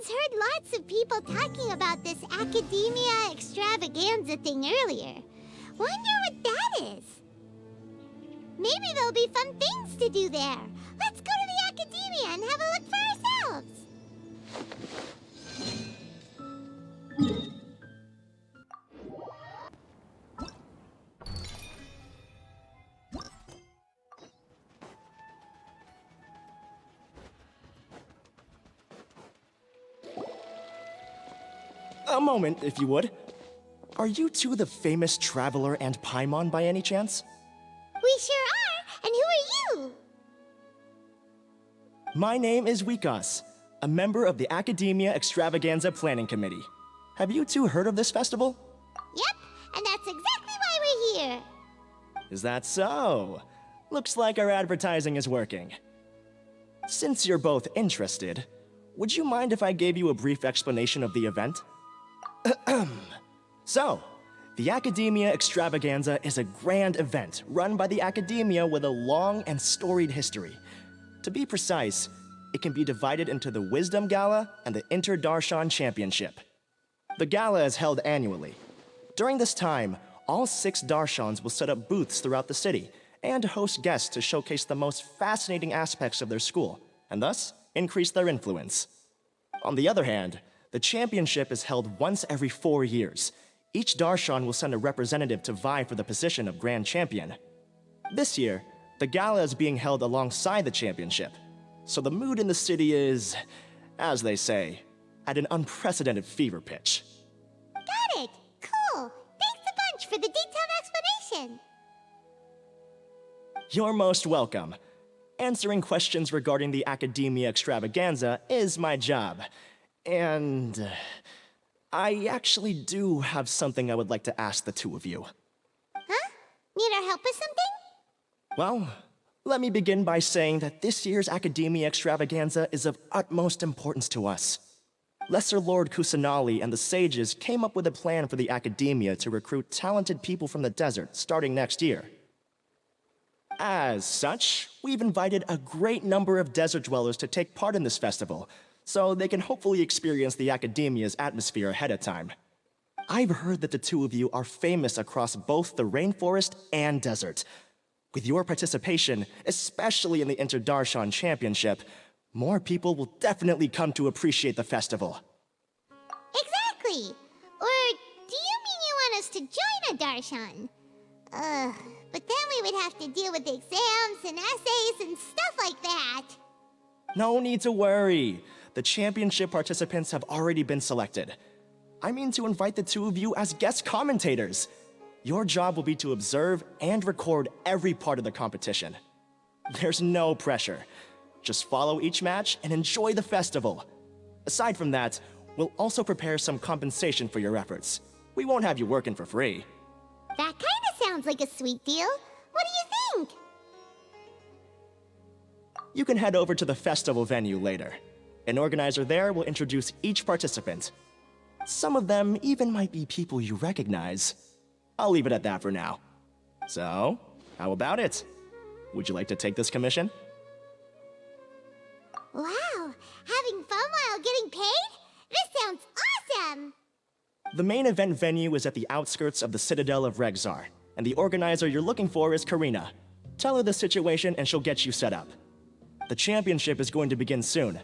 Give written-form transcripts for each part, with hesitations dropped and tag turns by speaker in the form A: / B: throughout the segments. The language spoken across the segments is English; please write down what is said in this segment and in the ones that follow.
A: heard lots of people talking about this Academia Extravaganza thing earlier. Wonder what that is. Maybe there'll be fun things to do there. Let's go to the Academia and have a look for ourselves.
B: A moment, if you would. Are you two the famous Traveler and Paimon by any chance?
A: We sure are, and who are you?
B: My name is Wikas, a member of the Academia Extravaganza Planning Committee. Have you two heard of this festival?
A: Yep, and that's exactly why we're here.
B: Is that so? Looks like our advertising is working. Since you're both interested, would you mind if I gave you a brief explanation of the event? So, the Academia Extravaganza is a grand event run by the Academia with a long and storied history. To be precise, it can be divided into the Wisdom Gala and the Inter-Darshan Championship. The gala is held annually. During this time, all 6 Darshans will set up booths throughout the city and host guests to showcase the most fascinating aspects of their school, and thus increase their influence. On the other hand, the championship is held once every 4 years. Each Darshan will send a representative to vie for the position of Grand Champion. This year, the gala is being held alongside the championship, so the mood in the city is, as they say, at an unprecedented fever pitch.
A: Got it. Cool. Thanks a bunch for the detailed explanation.
B: You're most welcome. Answering questions regarding the Academia Extravaganza is my job. And I actually do have something I would like to ask the two of you.
A: Huh? Need our help with something?
B: Well, let me begin by saying that this year's Academia Extravaganza is of utmost importance to us. Lesser Lord Kusanali and the sages came up with a plan for the Academia to recruit talented people from the desert starting next year. As such, we've invited a great number of desert dwellers to take part in this festival, so they can hopefully experience the Academia's atmosphere ahead of time. I've heard that the two of you are famous across both the rainforest and desert. With your participation, especially in the Inter-Darshan Championship, more people will definitely come to appreciate the festival.
A: Exactly. Or do you mean you want us to join a Darshan? But then we would have to deal with exams and essays and stuff like that.
B: No need to worry. The championship participants have already been selected. I mean to invite the two of you as guest commentators. Your job will be to observe and record every part of the competition. There's no pressure. Just follow each match and enjoy the festival. Aside from that, we'll also prepare some compensation for your efforts. We won't have you working for free.
A: That kinda sounds like a sweet deal. What do you think?
B: You can head over to the festival venue later. An organizer there will introduce each participant. Some of them even might be people you recognize. I'll leave it at that for now. So, how about it? Would you like to take this commission?
A: Wow, having fun while getting paid? This sounds awesome!
B: The main event venue is at the outskirts of the Citadel of Redzgamer, and the organizer you're looking for is Karina. Tell her the situation and she'll get you set up. The championship is going to begin soon.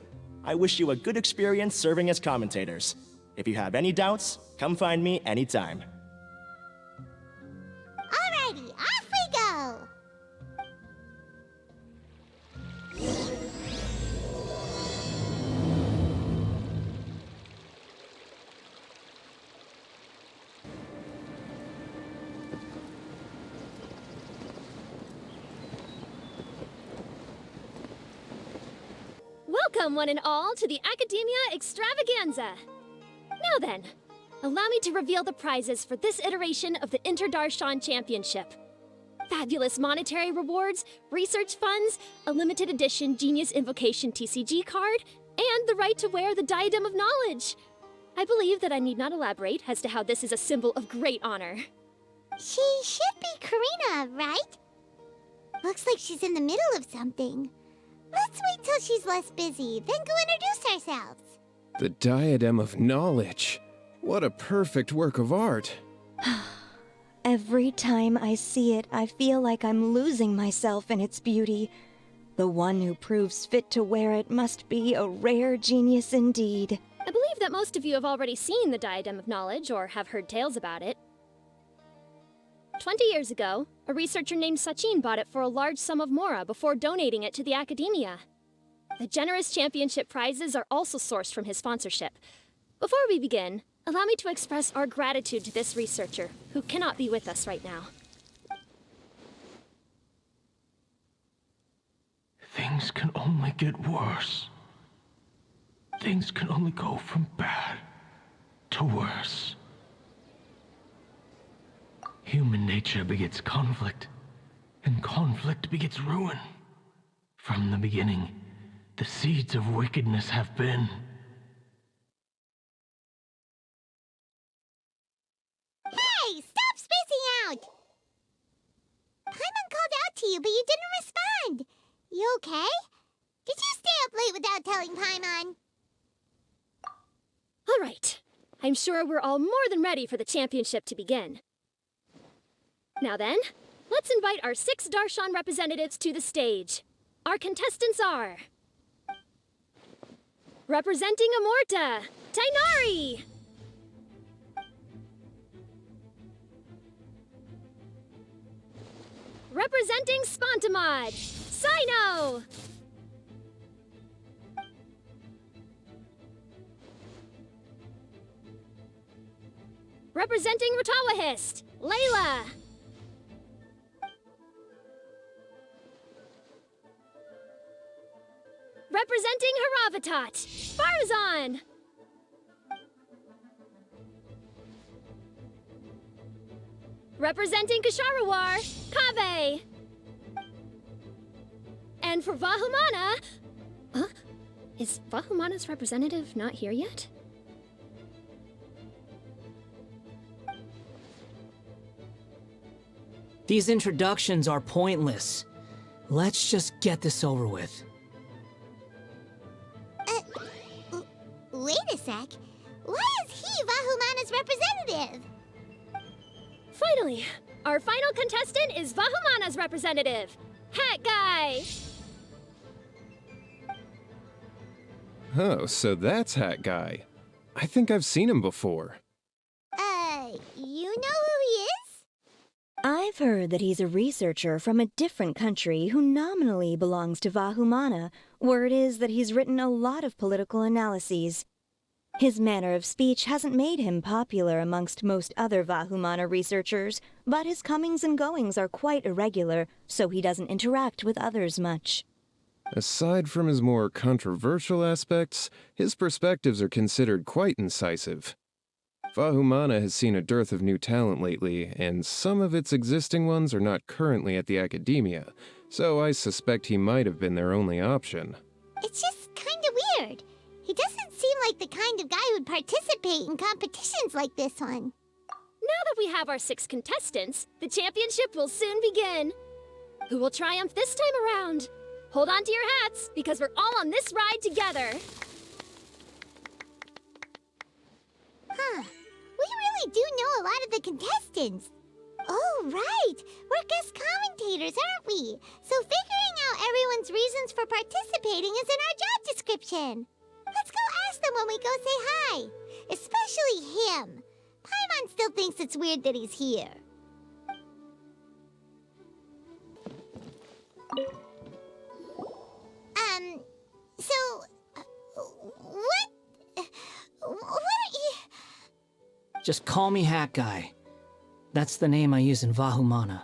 B: I wish you a good experience serving as commentators. If you have any doubts, come find me anytime.
A: Alrighty, off we go!
C: Welcome, one and all, to the Academia Extravaganza! Now then, allow me to reveal the prizes for this iteration of the Inter-Darshan Championship. Fabulous monetary rewards, research funds, a limited edition Genius Invocation TCG card, and the right to wear the Diadem of Knowledge. I believe that I need not elaborate as to how this is a symbol of great honor.
A: She should be Karina, right? Looks like she's in the middle of something. Let's wait till she's less busy, then go introduce ourselves.
D: The Diadem of Knowledge. What a perfect work of art.
E: Every time I see it, I feel like I'm losing myself in its beauty. The one who proves fit to wear it must be a rare genius indeed.
C: I believe that most of you have already seen the Diadem of Knowledge or have heard tales about it. 20 years ago, a researcher named Sachin bought it for a large sum of mora before donating it to the Academia. The generous championship prizes are also sourced from his sponsorship. Before we begin, allow me to express our gratitude to this researcher, who cannot be with us right now.
F: Things can only get worse. Things can only go from bad to worse. Human nature begets conflict, and conflict begets ruin. From the beginning, the seeds of wickedness have been.
A: Hey, stop spacing out! Paimon called out to you, but you didn't respond. You okay? Did you stay up late without telling Paimon?
C: All right. I'm sure we're all more than ready for the championship to begin. Now then, let's invite our 6 Darshan representatives to the stage. Our contestants are... Representing Amorta, Tainari! Representing Spontamod, Sino! Representing Ratawahist, Layla! Representing Haravatat, Farzan! Representing Kasharawar, Kaveh! And for Vahumana... Huh? Is Vahumana's representative not here yet?
G: These introductions are pointless. Let's just get this over with.
A: Wait a sec. Why is he Vahumana's representative?
C: Finally, our final contestant is Vahumana's representative, Hat Guy!
D: Oh, so that's Hat Guy. I think I've seen him before.
A: You know who he is?
E: I've heard that he's a researcher from a different country who nominally belongs to Vahumana. Word is that he's written a lot of political analyses. His manner of speech hasn't made him popular amongst most other Vahumana researchers, but his comings and goings are quite irregular, so he doesn't interact with others much.
D: Aside from his more controversial aspects, his perspectives are considered quite incisive. Vahumana has seen a dearth of new talent lately, and some of its existing ones are not currently at the Academia, so I suspect he might have been their only option.
A: It's just kinda weird. He doesn't seem like the kind of guy who'd participate in competitions like this one.
C: Now that we have our 6 contestants, the championship will soon begin. Who will triumph this time around? Hold on to your hats, because we're all on this ride together.
A: Huh. We really do know a lot of the contestants. Oh, right. We're guest commentators, aren't we? So figuring out everyone's reasons for participating is in our job description. Let's go ask them when we go say hi. Especially him. Paimon still thinks it's weird that he's here. What are you...
G: Just call me Hat Guy. That's the name I use in Vahumana.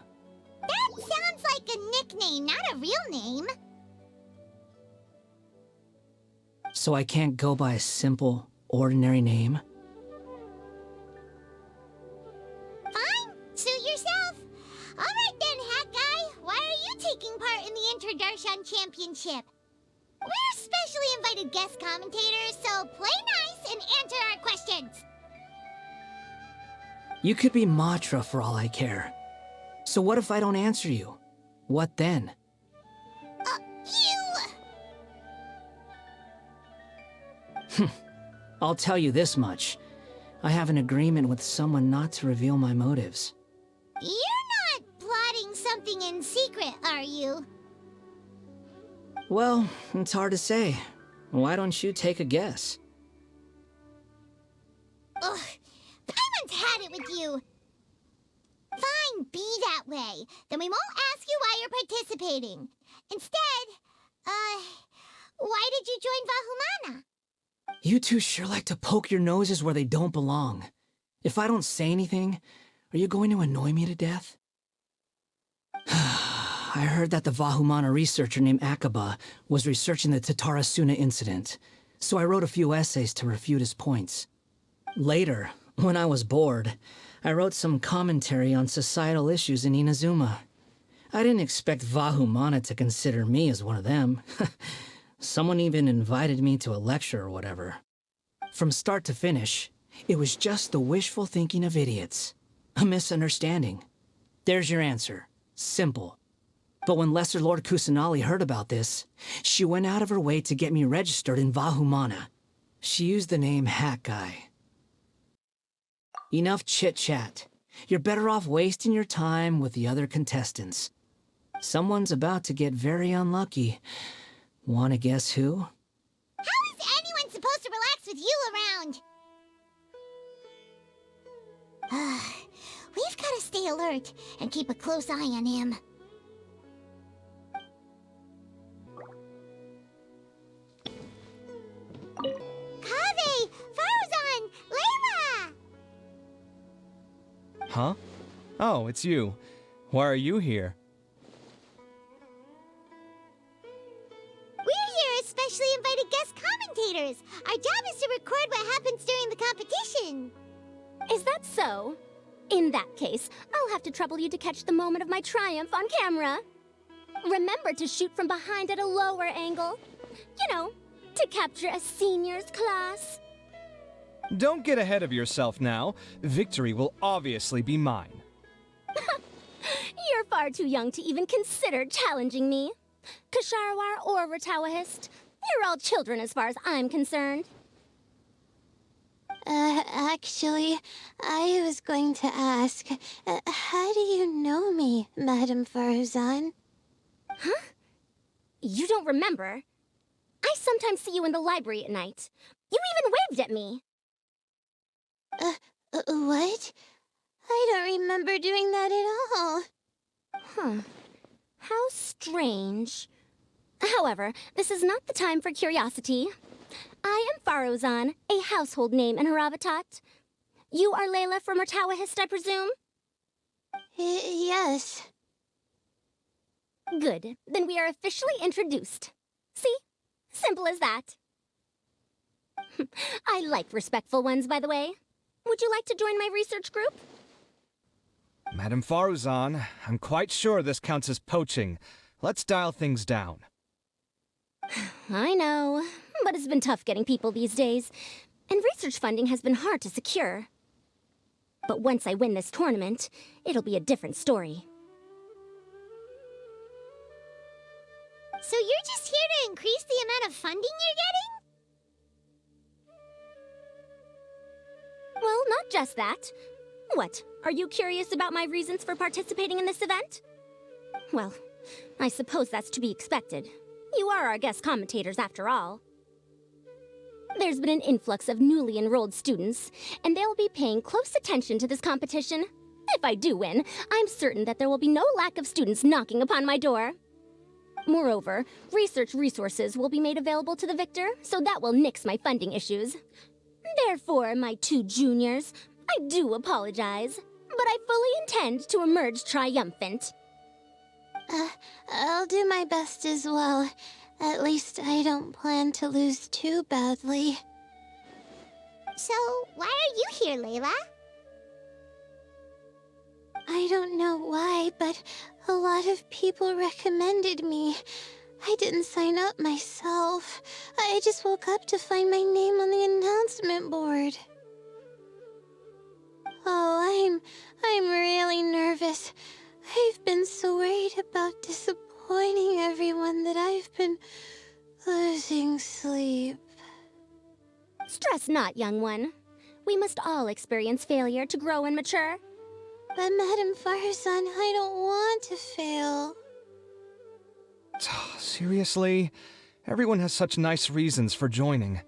A: That sounds like a nickname, not a real name.
G: So I can't go by a simple, ordinary name?
A: Fine, suit yourself. All right then, Hat Guy. Why are you taking part in the Inter-Darshan Championship? We're specially invited guest commentators, so play nice and answer our questions.
G: You could be Matra for all I care. So what if I don't answer you? What then? I'll tell you this much. I have an agreement with someone not to reveal my motives.
A: You're not plotting something in secret, are you?
G: Well, it's hard to say. Why don't you take a guess?
A: Ugh, Paimon's had it with you. Fine, be that way. Then we won't ask you why you're participating. Instead, why did you join Vahumana?
G: You two sure like to poke your noses where they don't belong. If I don't say anything, are you going to annoy me to death? I heard that the Vahumana researcher named Akaba was researching the Tatarasuna incident, so I wrote a few essays to refute his points. Later, when I was bored, I wrote some commentary on societal issues in Inazuma. I didn't expect Vahumana to consider me as one of them. Someone even invited me to a lecture or whatever. From start to finish, it was just the wishful thinking of idiots. A misunderstanding. There's your answer. Simple. But when Lesser Lord Kusanali heard about this, she went out of her way to get me registered in Vahumana. She used the name Hat Guy. Enough chit-chat. You're better off wasting your time with the other contestants. Someone's about to get very unlucky. Wanna guess who?
A: How is anyone supposed to relax with you around? We've got to stay alert and keep a close eye on him. Kaveh! Farzan! Layla!
H: Huh? Oh, it's you. Why are you here?
A: We're here as specially invited guest commentators. Our job is to record what happens during the competition.
C: Is that so? In that case, I'll have to trouble you to catch the moment of my triumph on camera. Remember to shoot from behind at a lower angle. You know, to capture a seniors class.
H: Don't get ahead of yourself now. Victory will obviously be mine.
C: You're far too young to even consider challenging me. Kasharawar or Ratawahist, you're all children as far as I'm concerned.
A: Actually, I was going to ask, how do you know me, Madame Farzan?
C: Huh? You don't remember? I sometimes see you in the library at night. You even waved at me.
A: What? I don't remember doing that at all.
C: Huh. How strange. However, this is not the time for curiosity. I am Farozan, a household name in Haravatat. You are Layla from Ratawahist, I presume?
A: Yes.
C: Good. Then we are officially introduced. See? Simple as that. I like respectful ones, by the way. Would you like to join my research group?
H: Madame Faruzan, I'm quite sure this counts as poaching. Let's dial things down.
C: I know, but it's been tough getting people these days, and research funding has been hard to secure. But once I win this tournament, it'll be a different story.
A: So you're just here to increase the amount of funding you're getting?
C: Well, not just that. What, are you curious about my reasons for participating in this event? Well, I suppose that's to be expected. You are our guest commentators, after all. There's been an influx of newly enrolled students, and they'll be paying close attention to this competition. If I do win, I'm certain that there will be no lack of students knocking upon my door. Moreover, research resources will be made available to the victor, so that will nix my funding issues. Therefore, my two juniors, I do apologize, but I fully intend to emerge triumphant.
A: I'll do my best as well. At least I don't plan to lose too badly. So, why are you here, Layla? I don't know why, but a lot of people recommended me. I didn't sign up myself. I just woke up to find my name on the announcement board. Oh, I'm really nervous. I've been so worried about disappointing everyone that I've been losing sleep.
C: Strike Stress not, young one. We must all experience failure to grow and mature.
A: But Madame Farsan, I don't want to fail.
H: Seriously? Everyone has such nice reasons for joining.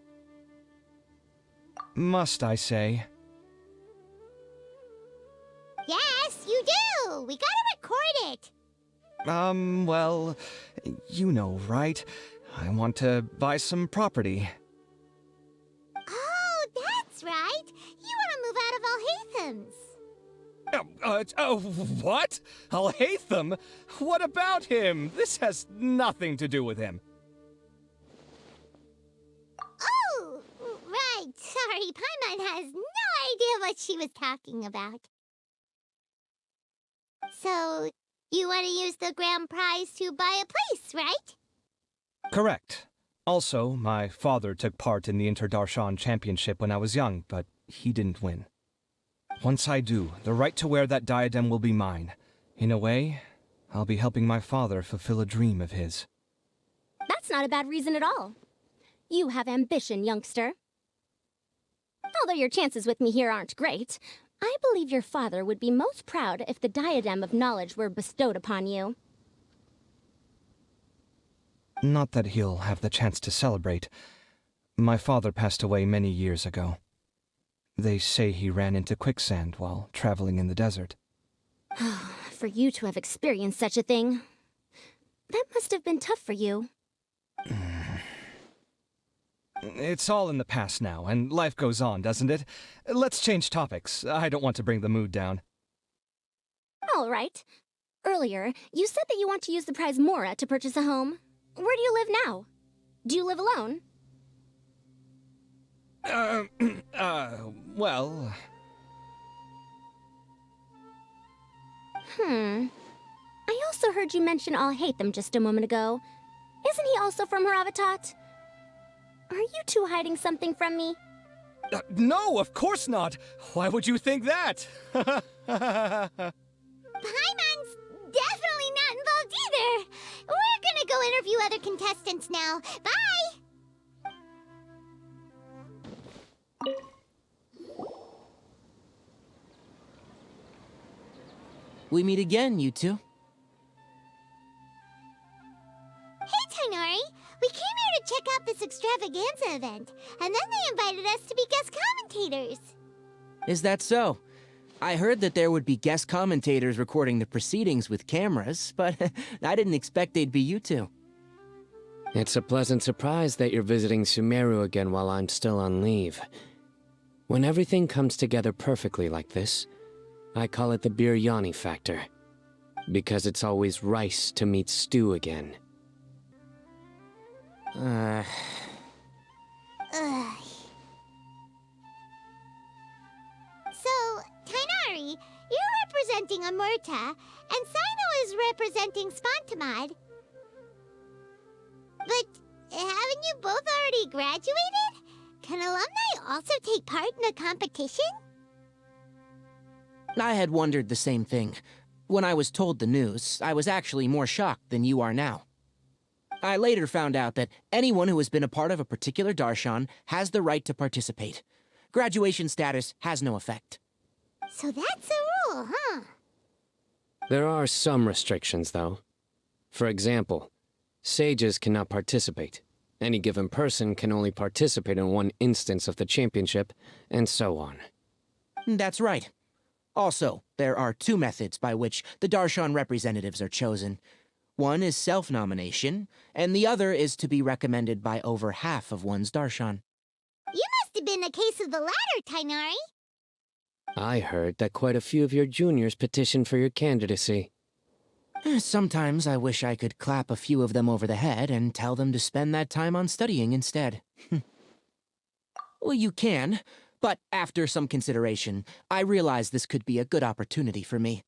H: Must I say?
A: Yes, you do! We gotta record it!
H: Well, you know, right? I want to buy some property.
A: Oh, that's right! You want to move out of Alhatham's.
H: What? Alhaitham? What about him? This has nothing to do with him.
A: Oh, right. Sorry, Paimon has no idea what she was talking about. So, you want to use the grand prize to buy a place, right?
H: Correct. Also, my father took part in the Interdarshan Championship when I was young, but he didn't win. Once I do, the right to wear that diadem will be mine. In a way, I'll be helping my father fulfill a dream of his.
C: That's not a bad reason at all. You have ambition, youngster. Although your chances with me here aren't great, I believe your father would be most proud if the diadem of knowledge were bestowed upon you.
H: Not that he'll have the chance to celebrate. My father passed away many years ago. They say he ran into quicksand while traveling in the desert.
C: For you to have experienced such a thing, that must have been tough for you.
H: It's all in the past now, and life goes on, doesn't it? Let's change topics. I don't want to bring the mood down.
C: All right. Earlier, you said that you want to use the prize Mora to purchase a home. Where do you live now? Do you live alone?
H: Well...
C: I also heard you mention Alhaitham just a moment ago. Isn't he also from Haravatat? Are you two hiding something from me?
H: No, of course not! Why would you think that?
A: Paimon's definitely not involved either! We're gonna go interview other contestants now. Bye!
I: We meet again, you two.
A: Hey, Tainari! We came here to check out this extravaganza event, and then they invited us to be guest commentators.
I: Is that so? I heard that there would be guest commentators recording the proceedings with cameras, but I didn't expect they'd be you two.
J: It's a pleasant surprise that you're visiting Sumeru again while I'm still on leave. When everything comes together perfectly like this, I call it the biryani factor. Because it's always rice to meet stew again.
A: Ugh. So, Tainari, you're representing Amurta, and Sino is representing Spontamad. But haven't you both already graduated? Can alumni also take part in a competition?
I: I had wondered the same thing. When I was told the news, I was actually more shocked than you are now. I later found out that anyone who has been a part of a particular darshan has the right to participate. Graduation status has no effect.
A: So that's a rule, huh?
J: There are some restrictions, though. For example, sages cannot participate. Any given person can only participate in one instance of the championship, and so on.
I: That's right. Also, there are two methods by which the darshan representatives are chosen. One is self-nomination, and the other is to be recommended by over half of one's darshan.
A: You must have been a case of the latter, Tainari.
J: I heard that quite a few of your juniors petitioned for your candidacy.
I: Sometimes I wish I could clap a few of them over the head and tell them to spend that time on studying instead. Well, you can, but after some consideration, I realize this could be a good opportunity for me.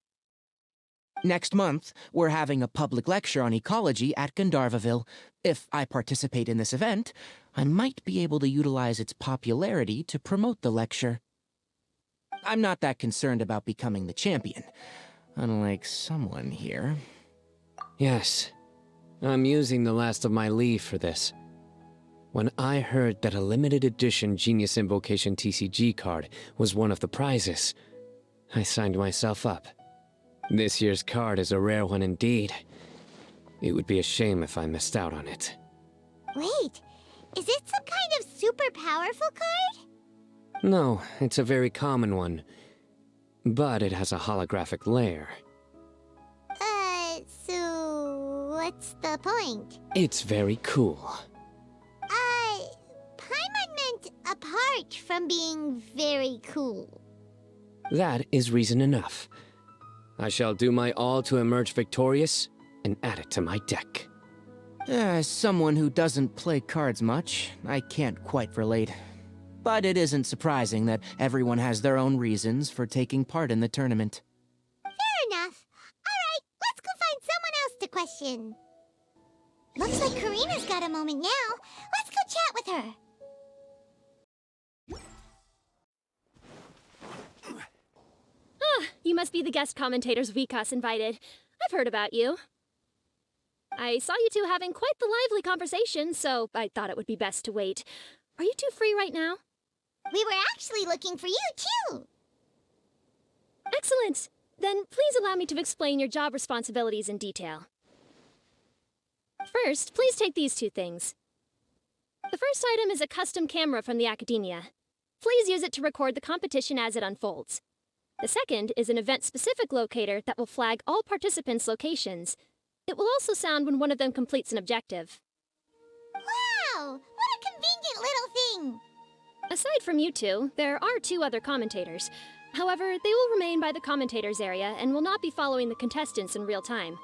I: Next month, we're having a public lecture on ecology at Gandharvaville. If I participate in this event, I might be able to utilize its popularity to promote the lecture. I'm not that concerned about becoming the champion, unlike someone here.
J: Yes, I'm using the last of my leave for this. When I heard that a limited edition Genius Invocation TCG card was one of the prizes, I signed myself up. This year's card is a rare one indeed. It would be a shame if I missed out on it.
A: Wait, is it some kind of super powerful card?
J: No, it's a very common one. But it has a holographic layer.
A: So what's the point?
J: It's very cool.
A: Paimon meant apart from being very cool.
J: That is reason enough. I shall do my all to emerge victorious and add it to my deck.
I: As someone who doesn't play cards much, I can't quite relate. But it isn't surprising that everyone has their own reasons for taking part in the tournament.
A: Fair enough. Alright, let's go find someone else to question. Looks like Karina's got a moment now. Let's go chat with her.
C: You must be the guest commentators Vikas invited. I've heard about you. I saw you two having quite the lively conversation, so I thought it would be best to wait. Are you two free right now?
A: We were actually looking for you, too.
C: Excellent! Then please allow me to explain your job responsibilities in detail. First, please take these two things. The first item is a custom camera from the Academia. Please use it to record the competition as it unfolds. The second is an event-specific locator that will flag all participants' locations. It will also sound when one of them completes an objective.
A: Wow! What a convenient little thing!
C: Aside from you two, there are two other commentators. However, they will remain by the commentators area and will not be following the contestants in real time.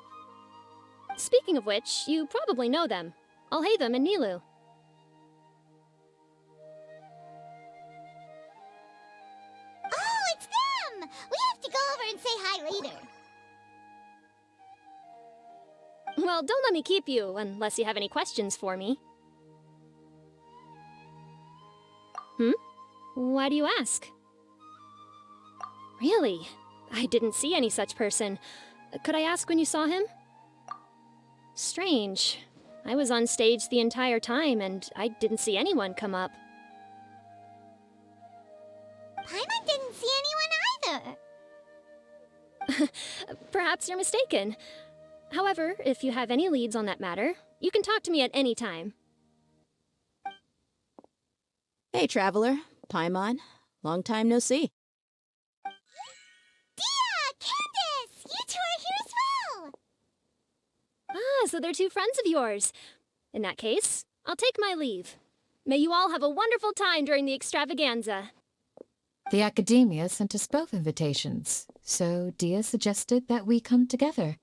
C: Speaking of which, you probably know them. Alhaitham and Nilu.
A: Oh, it's them! We have to go over and say hi later.
C: Well, don't let me keep you, unless you have any questions for me. Why do you ask? Really? I didn't see any such person. Could I ask when you saw him? Strange. I was on stage the entire time, and I didn't see anyone come up.
A: Paimon didn't see anyone either.
C: Perhaps you're mistaken. However, if you have any leads on that matter, you can talk to me at any time.
K: Hey, Traveler. Paimon. Long time no see.
A: Dia! Candace! You two are here as well!
C: Ah, so they're two friends of yours. In that case, I'll take my leave. May you all have a wonderful time during the extravaganza.
L: The Academia sent us both invitations, so Dia suggested that we come together.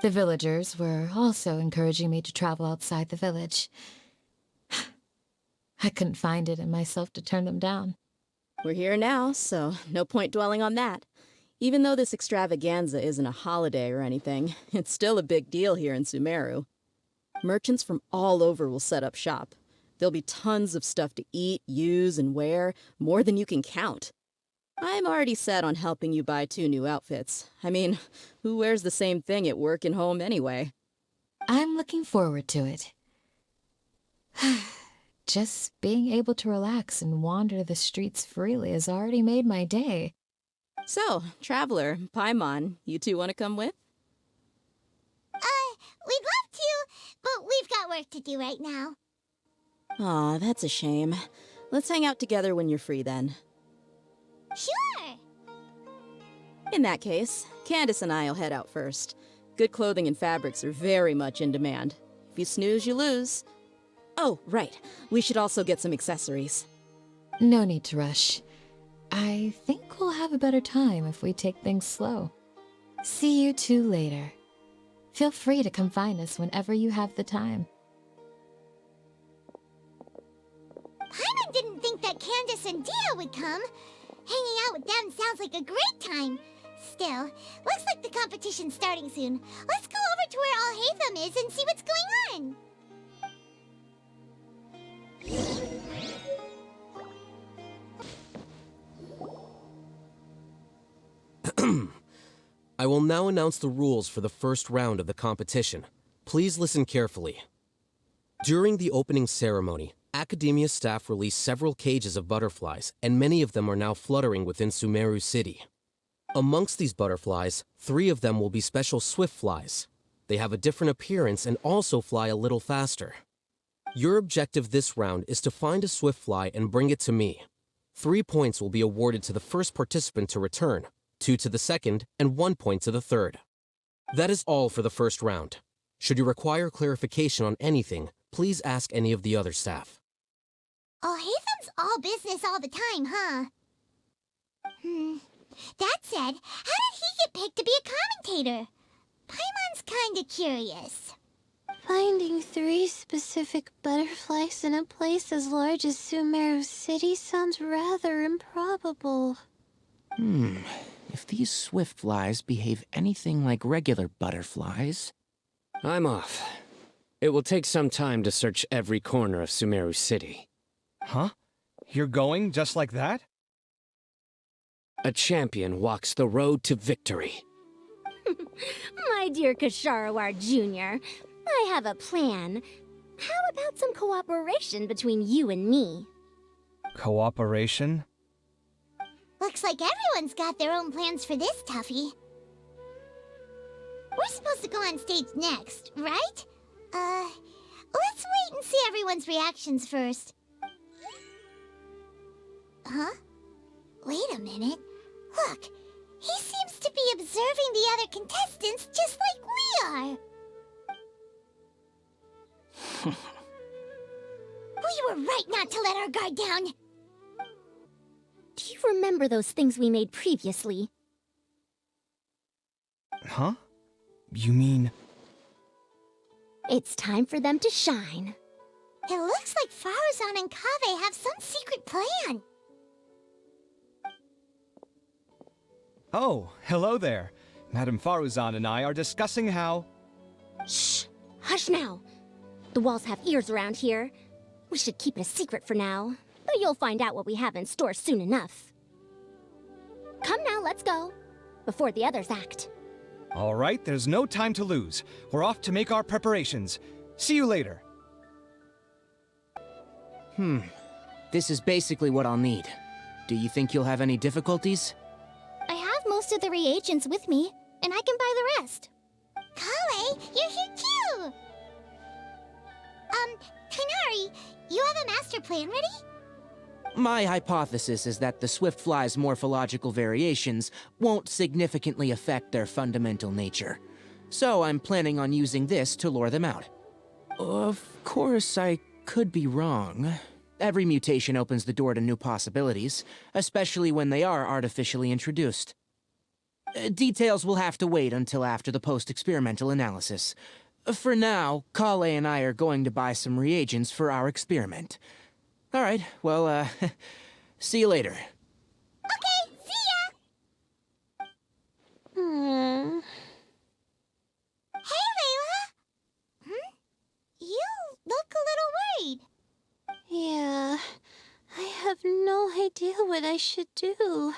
L: The villagers were also encouraging me to travel outside the village. I couldn't find it in myself to turn them down.
K: We're here now, so no point dwelling on that. Even though this extravaganza isn't a holiday or anything, it's still a big deal here in Sumeru. Merchants from all over will set up shop. There'll be tons of stuff to eat, use, and wear, more than you can count. I'm already set on helping you buy 2 new outfits. I mean, who wears the same thing at work and home anyway?
L: I'm looking forward to it. Just being able to relax and wander the streets freely has already made my day.
K: So, Traveler, Paimon, you two want to come with?
A: We'd love to, but we've got work to do right now.
K: Aw, that's a shame. Let's hang out together when you're free then.
A: Sure!
K: In that case, Candace and I'll head out first. Good clothing and fabrics are very much in demand. If you snooze, you lose. Oh, right. We should also get some accessories.
L: No need to rush. I think we'll have a better time if we take things slow. See you two later. Feel free to come find us whenever you have the time.
A: Paimon didn't think that Candace and Dia would come. Hanging out with them sounds like a great time. Still, looks like the competition's starting soon. Let's go over to where Alhaitham is and see what's going on.
M: I will now announce the rules for the first round of the competition. Please listen carefully. During the opening ceremony, Academia staff released several cages of butterflies, and many of them are now fluttering within Sumeru City. Amongst these butterflies, 3 of them will be special swift flies. They have a different appearance and also fly a little faster. Your objective this round is to find a swift fly and bring it to me. 3 points will be awarded to the first participant to return, 2 to the second, and 1 point to the third. That is all for the first round. Should you require clarification on anything, please ask any of the other staff.
A: Oh, Haytham's all business all the time, huh? That said, how did he get picked to be a commentator? Paimon's kinda curious.
N: Finding 3 specific butterflies in a place as large as Sumeru City sounds rather improbable.
I: If these swift flies behave anything like regular butterflies...
J: I'm off. It will take some time to search every corner of Sumeru City.
H: Huh? You're going just like that?
J: A champion walks the road to victory.
C: My dear Kasharawar Jr., I have a plan. How about some cooperation between you and me?
H: Cooperation?
A: Looks like everyone's got their own plans for this, Tuffy. We're supposed to go on stage next, right? Let's wait and see everyone's reactions first. Huh? Wait a minute. Look, he seems to be observing the other contestants just like we are. We were right not to let our guard down.
C: Do you remember those things we made previously?
H: Huh? You mean...
C: It's time for them to shine.
A: It looks like Faruzan and Kaveh have some secret plan.
H: Oh, hello there. Madame Faruzan and I are discussing how...
C: Shh! Hush now! The walls have ears around here. We should keep it a secret for now, but you'll find out what we have in store soon enough. Come now, let's go, before the others act.
H: All right, there's no time to lose. We're off to make our preparations. See you later.
I: This is basically what I'll need. Do you think you'll have any difficulties?
C: I have most of the reagents with me, and I can buy the rest.
A: Kale, you're here too! Kainari, you have a master plan ready?
I: My hypothesis is that the swift fly's morphological variations won't significantly affect their fundamental nature. So I'm planning on using this to lure them out. Of course, I could be wrong. Every mutation opens the door to new possibilities, especially when they are artificially introduced. Details will have to wait until after the post-experimental analysis. For now, Kale and I are going to buy some reagents for our experiment. All right, well, see you later.
A: Okay, see ya! Hey, Layla! You look a little worried.
N: Yeah, I have no idea what I should do.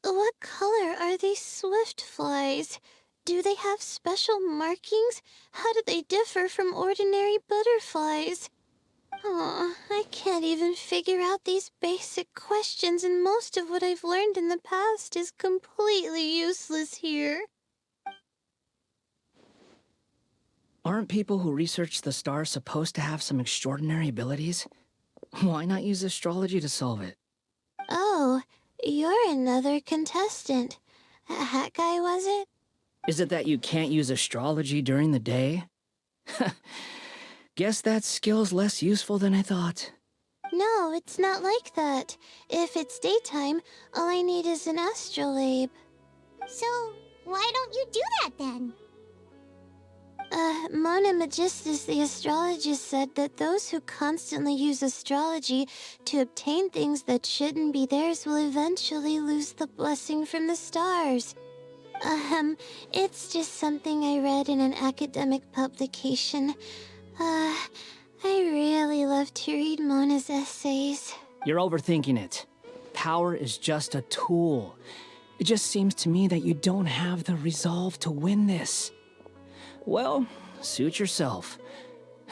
N: What color are these swift flies? Do they have special markings? How do they differ from ordinary butterflies? Oh, I can't even figure out these basic questions, and most of what I've learned in the past is completely useless here.
G: Aren't people who research the stars supposed to have some extraordinary abilities? Why not use astrology to solve it?
N: Oh, you're another contestant. That guy, was it?
G: Is it that you can't use astrology during the day? Guess that skill's less useful than I thought.
N: No, it's not like that. If it's daytime, all I need is an astrolabe.
A: So, why don't you do that then?
N: Mona Magistus, the astrologist, said that those who constantly use astrology to obtain things that shouldn't be theirs will eventually lose the blessing from the stars. It's just something I read in an academic publication. I really love to read Mona's essays.
G: You're overthinking it. Power is just a tool. It just seems to me that you don't have the resolve to win this. Well, suit yourself.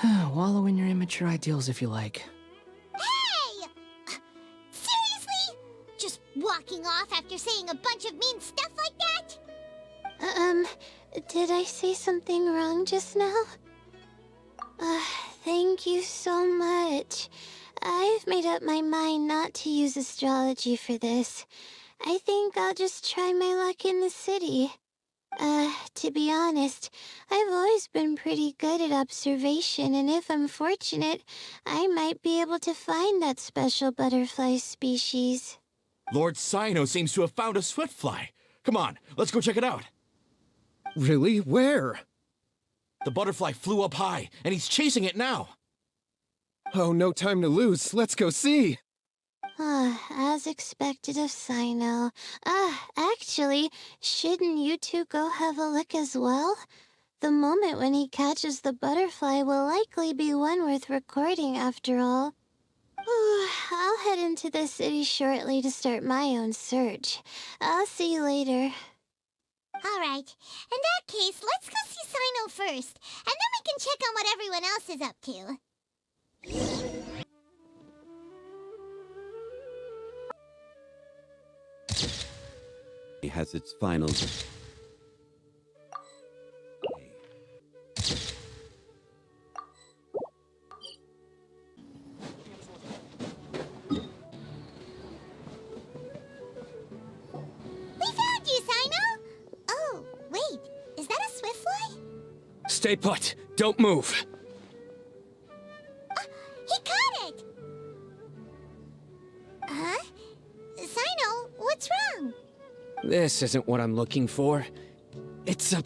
G: Wallow in your immature ideals if you like.
A: backing off after saying a bunch of mean stuff like that?
N: Did I say something wrong just now? Thank you so much. I've made up my mind not to use astrology for this. I think I'll just try my luck in the city. To be honest, I've always been pretty good at observation, and if I'm fortunate, I might be able to find that special butterfly species.
O: Lord Sino seems to have found a swiftfly. Come on, let's go check it out.
D: Really? Where?
O: The butterfly flew up high, and he's chasing it now.
D: Oh, no time to lose. Let's go see.
N: As expected of Sino. Actually, shouldn't you two go have a look as well? The moment when he catches the butterfly will likely be one worth recording after all. I'll head into the city shortly to start my own search. I'll see you later.
A: Alright, in that case, let's go see Sino first, and then we can check on what everyone else is up to.
P: It has its final...
A: We found you, Sino! Oh, wait, is that a swiftfly?
J: Stay put. Don't move.
A: He caught it! Huh? Sino, what's wrong?
J: This isn't what I'm looking for. It's a...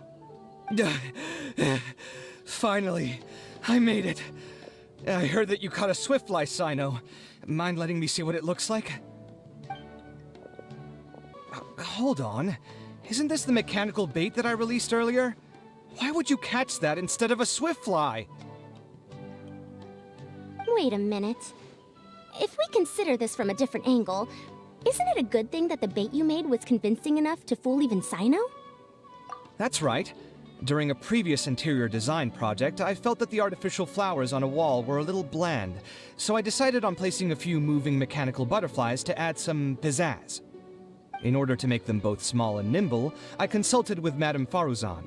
H: Finally, I made it. I heard that you caught a swiftfly, Sino. Mind letting me see what it looks like? Hold on. Isn't this the mechanical bait that I released earlier? Why would you catch that instead of a swiftfly?
C: Wait a minute. If we consider this from a different angle, isn't it a good thing that the bait you made was convincing enough to fool even Sino?
H: That's right. During a previous interior design project, I felt that the artificial flowers on a wall were a little bland, so I decided on placing a few moving mechanical butterflies to add some pizzazz. In order to make them both small and nimble, I consulted with Madame Faruzan.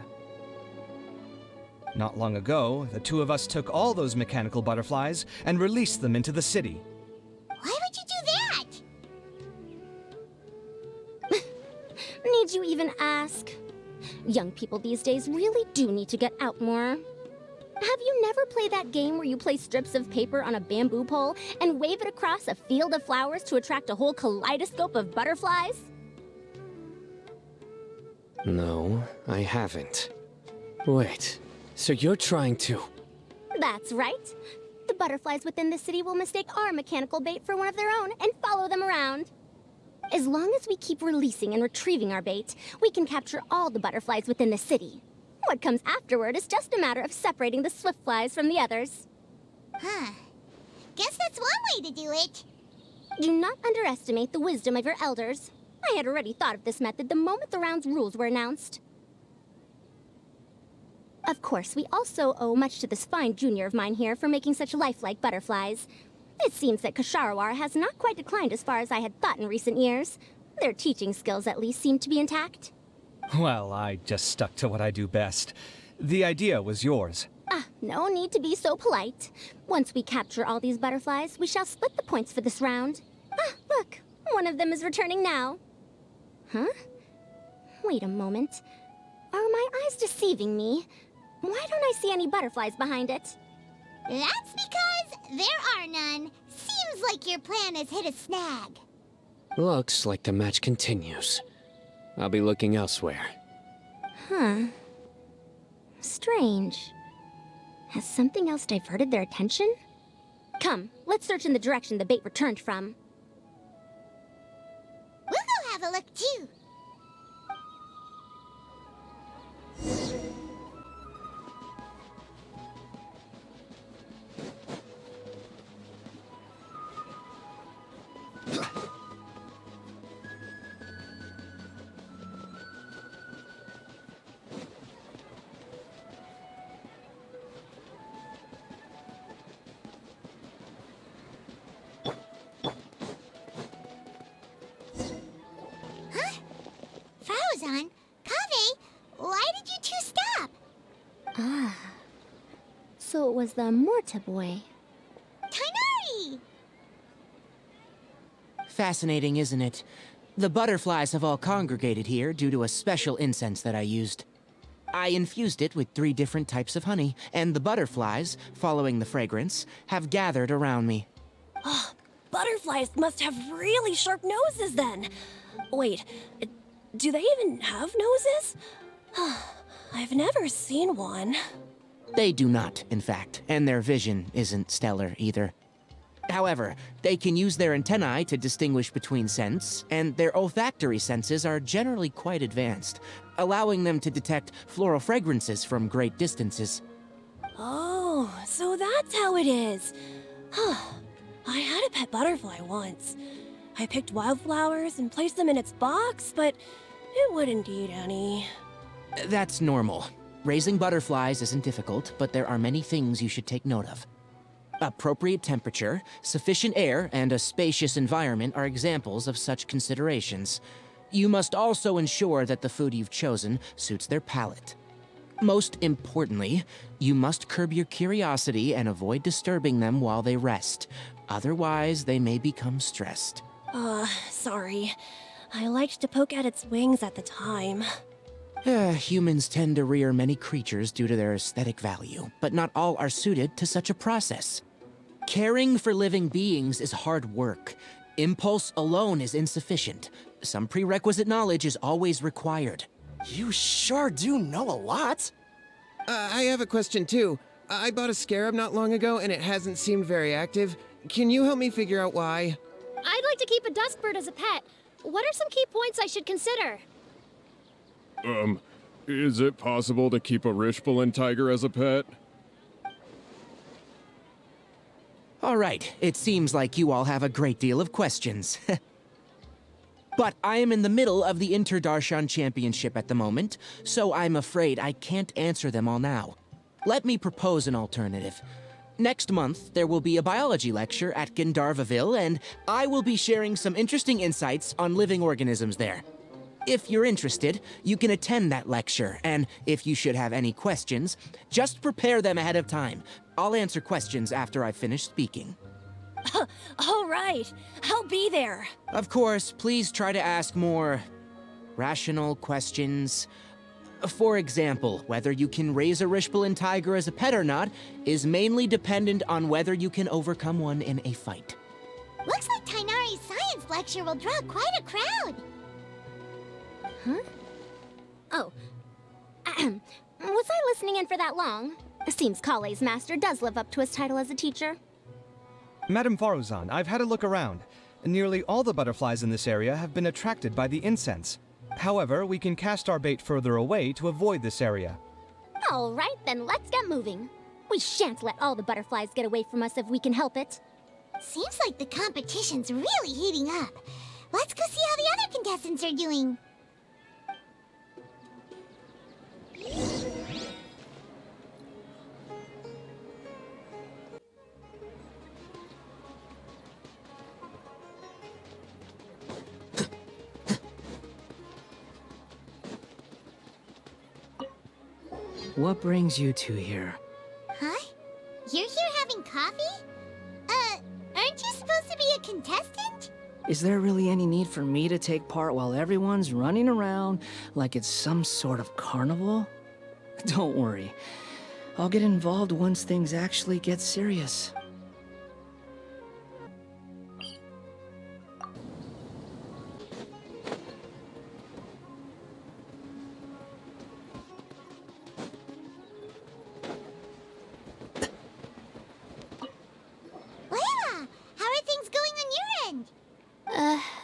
H: Not long ago, the two of us took all those mechanical butterflies and released them into the city.
A: Why would you do that?
C: Need you even ask? Young people these days really do need to get out more. Have you never played that game where you place strips of paper on a bamboo pole and wave it across a field of flowers to attract a whole kaleidoscope of butterflies?
J: No, I haven't. Wait, so you're trying to...
C: That's right. The butterflies within the city will mistake our mechanical bait for one of their own and follow them around. As long as we keep releasing and retrieving our bait, we can capture all the butterflies within the city. What comes afterward is just a matter of separating the swiftflies from the others.
A: Huh. Guess that's one way to do it.
C: Do not underestimate the wisdom of your elders. I had already thought of this method the moment the round's rules were announced. Of course, we also owe much to this fine junior of mine here for making such lifelike butterflies. It seems that Kasharawar has not quite declined as far as I had thought in recent years. Their teaching skills at least seem to be intact.
H: Well, I just stuck to what I do best. The idea was yours.
C: No need to be so polite. Once we capture all these butterflies, we shall split the points for this round. Look, one of them is returning now. Huh? Wait a moment. Are my eyes deceiving me? Why don't I see any butterflies behind it?
A: That's because there are none. Seems like your plan has hit a snag.
J: Looks like the match continues. I'll be looking elsewhere.
C: Huh. Strange. Has something else diverted their attention? Come, let's search in the direction the bait returned from.
A: We'll go have a look too. Faruzan. Kaveh, why did you two stop?
Q: Ah. So it was the Morta boy.
A: Tainari!
I: Fascinating, isn't it? The butterflies have all congregated here due to a special incense that I used. I infused it with 3 different types of honey, and the butterflies, following the fragrance, have gathered around me.
C: Oh, butterflies must have really sharp noses then. Wait, do they even have noses? I've never seen one.
I: They do not, in fact, and their vision isn't stellar either. However, they can use their antennae to distinguish between scents, and their olfactory senses are generally quite advanced, allowing them to detect floral fragrances from great distances.
C: Oh, so that's how it is. I had a pet butterfly once. I picked wildflowers and placed them in its box, but it wouldn't eat any.
I: That's normal. Raising butterflies isn't difficult, but there are many things you should take note of. Appropriate temperature, sufficient air, and a spacious environment are examples of such considerations. You must also ensure that the food you've chosen suits their palate. Most importantly, you must curb your curiosity and avoid disturbing them while they rest. Otherwise, they may become stressed.
C: Sorry. I liked to poke at its wings at the time.
I: Humans tend to rear many creatures due to their aesthetic value, but not all are suited to such a process. Caring for living beings is hard work. Impulse alone is insufficient. Some prerequisite knowledge is always required.
B: You sure do know a lot.
D: I have a question too. I bought a scarab not long ago and it hasn't seemed very active. Can you help me figure out why?
C: I'd like to keep a duskbird as a pet. What are some key points I should consider?
R: Is it possible to keep a Rishbalin tiger as a pet?
I: All right, it seems like you all have a great deal of questions. But I am in the middle of the Interdarshan Championship at the moment, so I'm afraid I can't answer them all now. Let me propose an alternative. Next month, there will be a biology lecture at Gandharvaville, and I will be sharing some interesting insights on living organisms there. If you're interested, you can attend that lecture, and if you should have any questions, just prepare them ahead of time. I'll answer questions after I've finished speaking.
C: All right, I'll be there.
I: Of course, please try to ask more rational questions. For example, whether you can raise a Rishbalin tiger as a pet or not is mainly dependent on whether you can overcome one in a fight.
A: Looks like Tainari's science lecture will draw quite a crowd.
Q: Huh? Oh. Was I listening in for that long? Seems Kale's master does live up to his title as a teacher.
H: Madam Faruzan, I've had a look around. Nearly all the butterflies in this area have been attracted by the incense. However, we can cast our bait further away to avoid this area.
Q: All right, then let's get moving. We shan't let all the butterflies get away from us if we can help it.
A: Seems like the competition's really heating up. Let's go see how the other contestants are doing.
G: What brings you two here?
A: Huh? You're here having coffee? Aren't you supposed to be a contestant?
G: Is there really any need for me to take part while everyone's running around like it's some sort of carnival? Don't worry. I'll get involved once things actually get serious.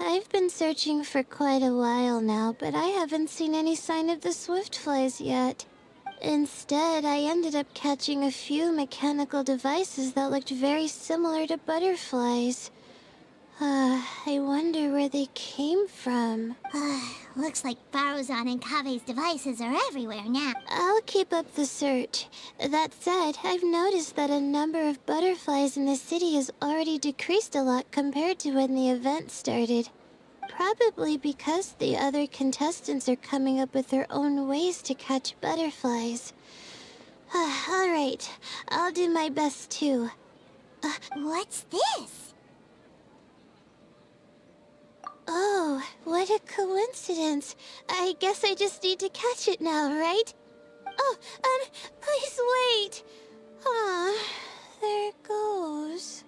N: I've been searching for quite a while now, but I haven't seen any sign of the swiftflies yet. Instead, I ended up catching a few mechanical devices that looked very similar to butterflies. I wonder where they came from.
A: Looks like Faruzan and Kaveh's devices are everywhere now.
N: I'll keep up the search. That said, I've noticed that a number of butterflies in the city has already decreased a lot compared to when the event started. Probably because the other contestants are coming up with their own ways to catch butterflies. Alright, I'll do my best too.
A: What's this?
N: Oh, what a coincidence. I guess I just need to catch it now, right? Oh, please wait. There it goes.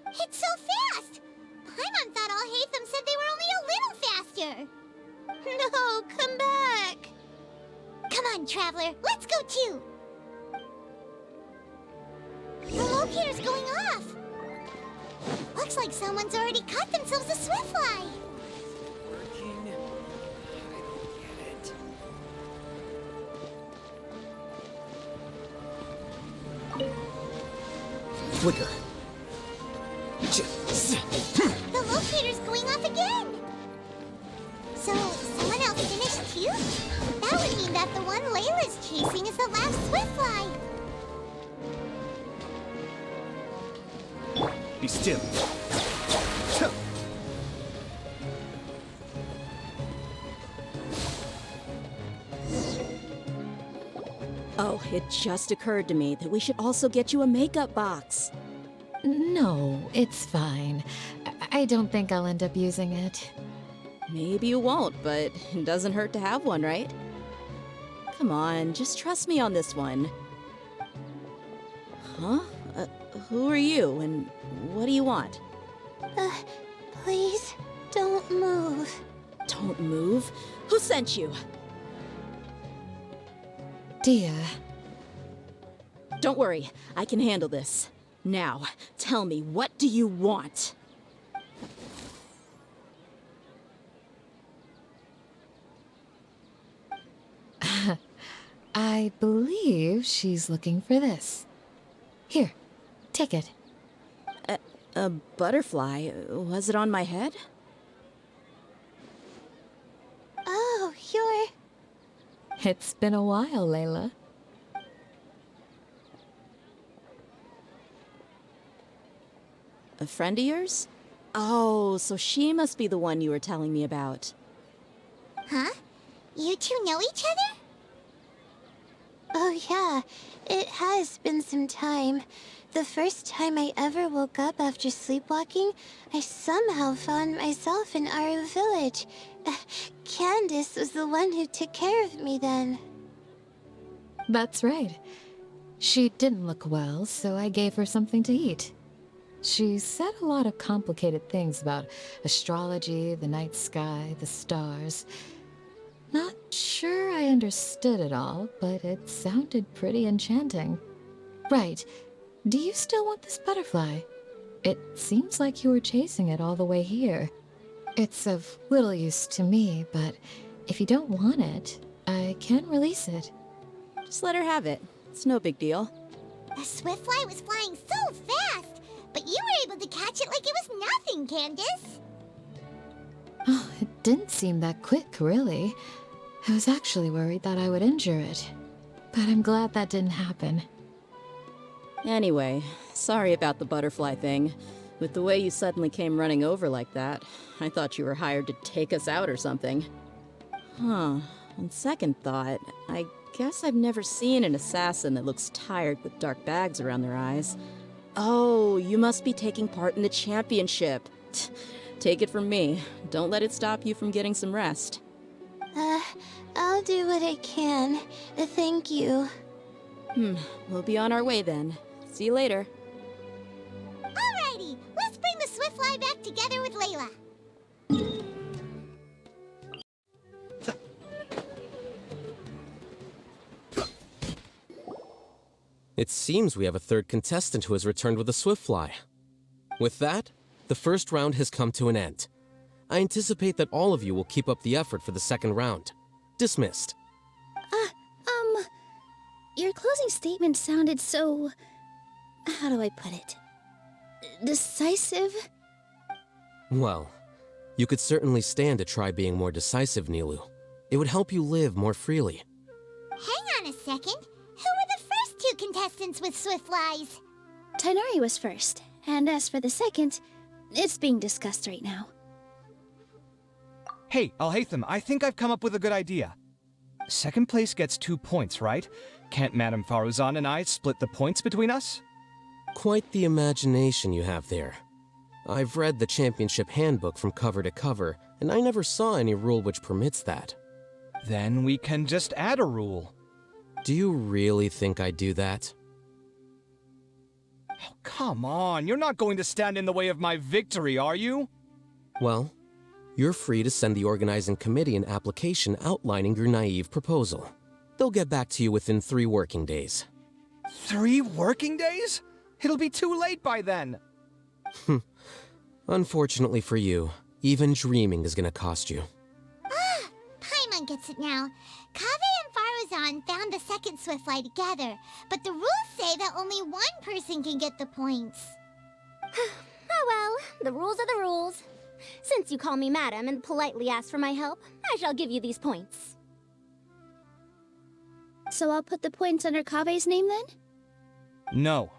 A: It's so fast! Paimon thought all Hatham said they were only a little faster.
N: No, come back.
A: Come on, Traveler, let's go too. The locator's going off. Looks like someone's already caught themselves a swiftfly.
M: Flicker.
A: The locator's going off again. So, someone else finished too? That would mean that the one Layla's chasing is the last swiftfly.
S: Be still.
K: Oh, it just occurred to me that we should also get you a makeup box.
L: No, it's fine. I don't think I'll end up using it.
K: Maybe you won't, but it doesn't hurt to have one, right? Come on, just trust me on this one. Huh? Who are you, and what do you want?
N: Please, don't move.
K: Don't move? Who sent you?
L: Dia.
K: Don't worry, I can handle this. Now, tell me, what do you want?
L: I believe she's looking for this. Here, take it.
K: A butterfly? Was it on my head?
N: Oh, you're...
L: It's been a while, Layla.
K: A friend of yours? Oh, so she must be the one you were telling me about.
A: Huh? You two know each other?
N: Oh yeah, it has been some time. The first time I ever woke up after sleepwalking, I somehow found myself in Aru village. Candace was the one who took care of me then.
L: That's right. She didn't look well, so I gave her something to eat. She said a lot of complicated things about astrology, the night sky, the stars. Not sure I understood it all, but it sounded pretty enchanting. Right. Do you still want this butterfly? It seems like you were chasing it all the way here. It's of little use to me, but if you don't want it, I can release it.
K: Just let her have it. It's no big deal.
A: The swiftfly was flying so fast, but you were able to catch it like it was nothing, Candace.
L: Oh, it didn't seem that quick, really. I was actually worried that I would injure it. But I'm glad that didn't happen.
K: Anyway, sorry about the butterfly thing. With the way you suddenly came running over like that, I thought you were hired to take us out or something. Huh. On second thought, I guess I've never seen an assassin that looks tired with dark bags around their eyes. Oh, you must be taking part in the championship. Take it from me. Don't let it stop you from getting some rest.
N: I'll do what I can. Thank you.
K: We'll be on our way then. See you later.
A: Alrighty, let's bring the swiftfly back together with Layla.
M: It seems we have a third contestant who has returned with a swiftfly. With that, the first round has come to an end. I anticipate that all of you will keep up the effort for the second round. Dismissed.
Q: Your closing statement sounded so... how do I put it? Decisive?
M: Well, you could certainly stand to try being more decisive, Nilu. It would help you live more freely.
A: Hang on a second. Who were the first two contestants with swiftflies?
Q: Tighnari was first, and as for the second, it's being discussed right now.
H: Hey, Alhaitham, I think I've come up with a good idea. Second place gets 2 points, right? Can't Madame Faruzan and I split the points between us?
M: Quite the imagination you have there. I've read the championship handbook from cover to cover, and I never saw any rule which permits that.
H: Then we can just add a rule.
M: Do you really think I'd do that?
H: Oh, come on, you're not going to stand in the way of my victory, are you?
M: Well, you're free to send the organizing committee an application outlining your naive proposal. They'll get back to you within 3 working days.
H: 3 working days? It'll be too late by then.
M: Unfortunately for you, even dreaming is gonna cost you.
A: Ah, Paimon gets it now. Kaveh and Faruzan found the second Swiftfly together, but the rules say that only one person can get the points.
Q: Oh well, the rules are the rules. Since you call me madam and politely ask for my help, I shall give you these points.
S: So I'll put the points under Kaveh's name then?
H: No.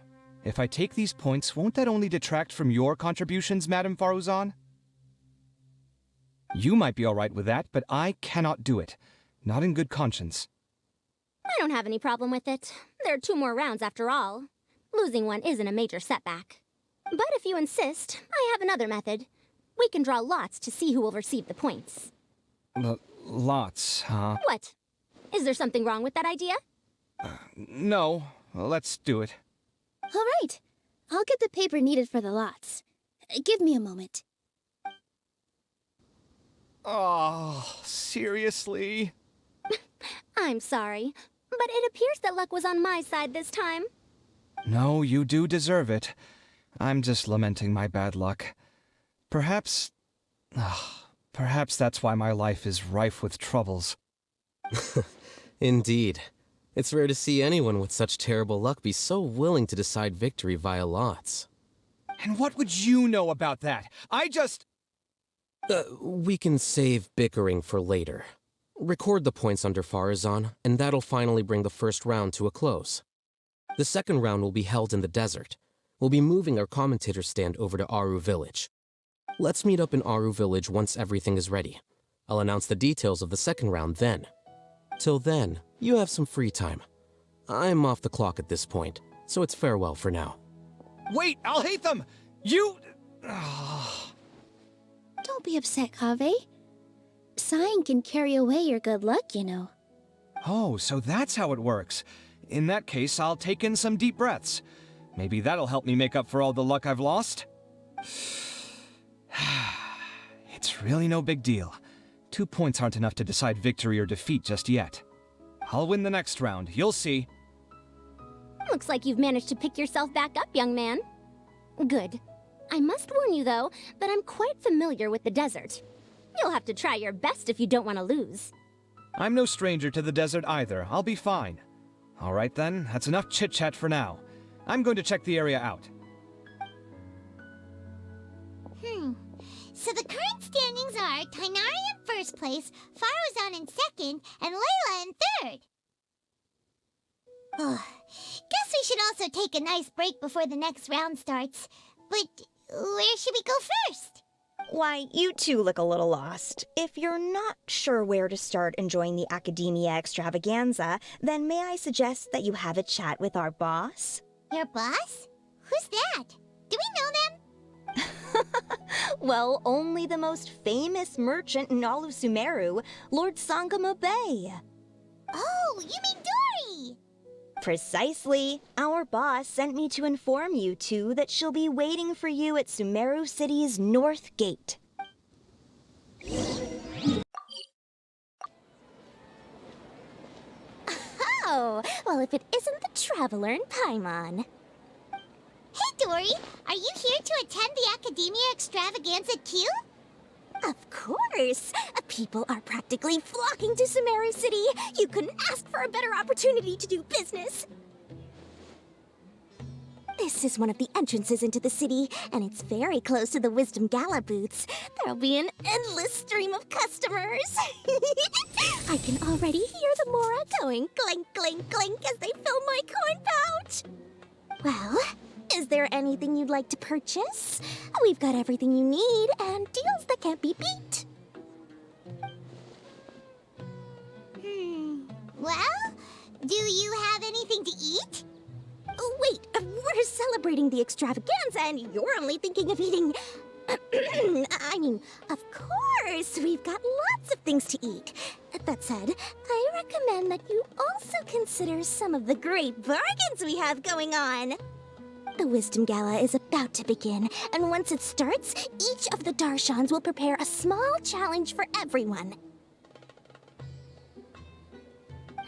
H: If I take these points, won't that only detract from your contributions, Madame Faruzan? You might be alright with that, but I cannot do it. Not in good conscience.
Q: I don't have any problem with it. There are 2 more rounds after all. Losing one isn't a major setback. But if you insist, I have another method. We can draw lots to see who will receive the points.
H: Lots, huh?
Q: What? Is there something wrong with that idea?
H: No. Well, let's do it.
S: All right. I'll get the paper needed for the lots. Give me a moment.
H: Oh, seriously?
Q: I'm sorry, but it appears that luck was on my side this time.
H: No, you do deserve it. I'm just lamenting my bad luck. Perhaps that's why my life is rife with troubles.
M: Indeed. It's rare to see anyone with such terrible luck be so willing to decide victory via lots.
H: And what would you know about that?
M: We can save bickering for later. Record the points under Faruzan, and that'll finally bring the first round to a close. The second round will be held in the desert. We'll be moving our commentator stand over to Aru Village. Let's meet up in Aru Village once everything is ready. I'll announce the details of the second round then. Till then, you have some free time. I'm off the clock at this point, so it's farewell for now.
H: Wait, Alhaitham! You...
S: Don't be upset, Kaveh. Sighing can carry away your good luck, you know.
H: Oh, so that's how it works. In that case, I'll take in some deep breaths. Maybe that'll help me make up for all the luck I've lost. It's really no big deal. 2 points aren't enough to decide victory or defeat just yet. I'll win the next round, you'll see.
Q: Looks like you've managed to pick yourself back up, young man. Good. I must warn you, though, that I'm quite familiar with the desert. You'll have to try your best if you don't want to lose.
H: I'm no stranger to the desert either. I'll be fine. All right then, that's enough chit-chat for now. I'm going to check the area out.
A: So the current standings are Tainari in first place, Faruzan in second, and Layla in third. Guess we should also take a nice break before the next round starts. But where should we go first?
E: Why, you two look a little lost. If you're not sure where to start enjoying the Academia extravaganza, then may I suggest that you have a chat with our boss?
A: Your boss? Who's that? Do we know them?
E: Well, only the most famous merchant in all of Sumeru, Lord Sangamo Bay.
A: Oh, you mean Dory!
E: Precisely. Our boss sent me to inform you two that she'll be waiting for you at Sumeru City's North Gate.
Q: Oh, well, if it isn't the Traveler in Paimon.
A: Hey, Dory! Are you here to attend the Academia extravaganza too?
Q: Of course! People are practically flocking to Sumeru City. You couldn't ask for a better opportunity to do business. This is one of the entrances into the city, and it's very close to the Wisdom Gala booths. There'll be an endless stream of customers. I can already hear the Mora going clink, clink, clink as they fill my coin pouch. Well, is there anything you'd like to purchase? We've got everything you need and deals that can't be beat.
A: Do you have anything to eat?
Q: Oh, wait, we're celebrating the extravaganza and you're only thinking of eating... I mean, of course, we've got lots of things to eat. That said, I recommend that you also consider some of the great bargains we have going on. The Wisdom Gala is about to begin, and once it starts, each of the Darshans will prepare a small challenge for everyone.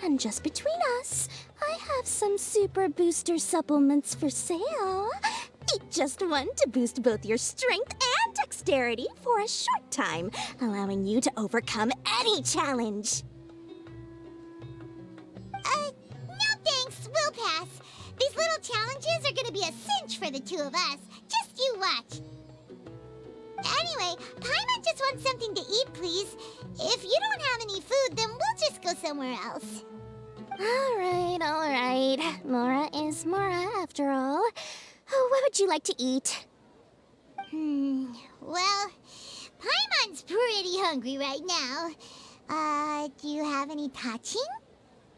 Q: And just between us, I have some super booster supplements for sale. Eat just one to boost both your strength and dexterity for a short time, allowing you to overcome any challenge.
A: No thanks, we'll pass. These little challenges are gonna be a cinch for the two of us. Just you watch. Anyway, Paimon just wants something to eat, please. If you don't have any food, then we'll just go somewhere else.
Q: All right. Mora is Mora, after all. Oh, what would you like to eat?
A: Well, Paimon's pretty hungry right now. Do you have any touching?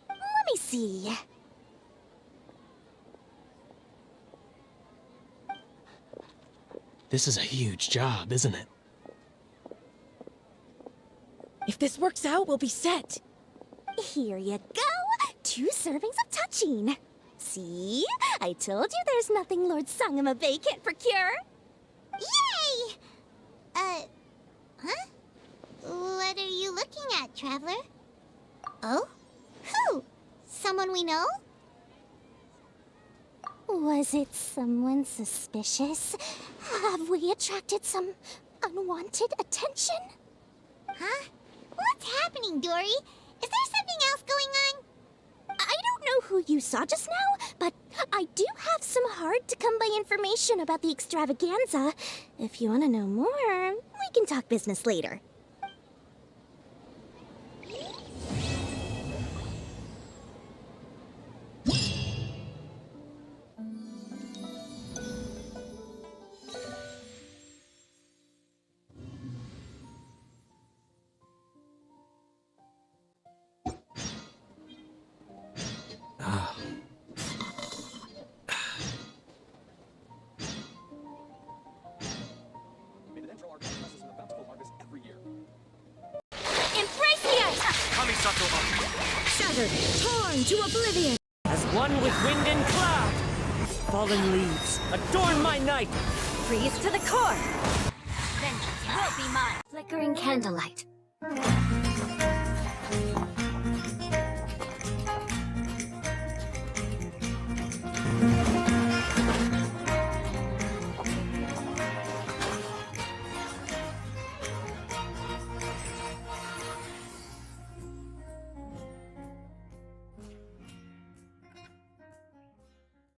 Q: Let me see.
M: This is a huge job, isn't it?
K: If this works out, we'll be set.
Q: Here you go. 2 servings of touching. See? I told you there's nothing Lord Sangamabay can't procure.
A: Yay! Huh? What are you looking at, Traveler? Oh? Who? Someone we know?
Q: Was it someone suspicious? Have we attracted some unwanted attention?
A: Huh? What's happening, Dory? Is there something else going on?
Q: I don't know who you saw just now, but I do have some hard-to-come-by information about the extravaganza. If you want to know more, we can talk business later.
T: Shattered, torn to oblivion. As one with wind and cloud. Fallen leaves, adorn my night. Freeze to the core. Vengeance will be mine.
S: Flickering candlelight.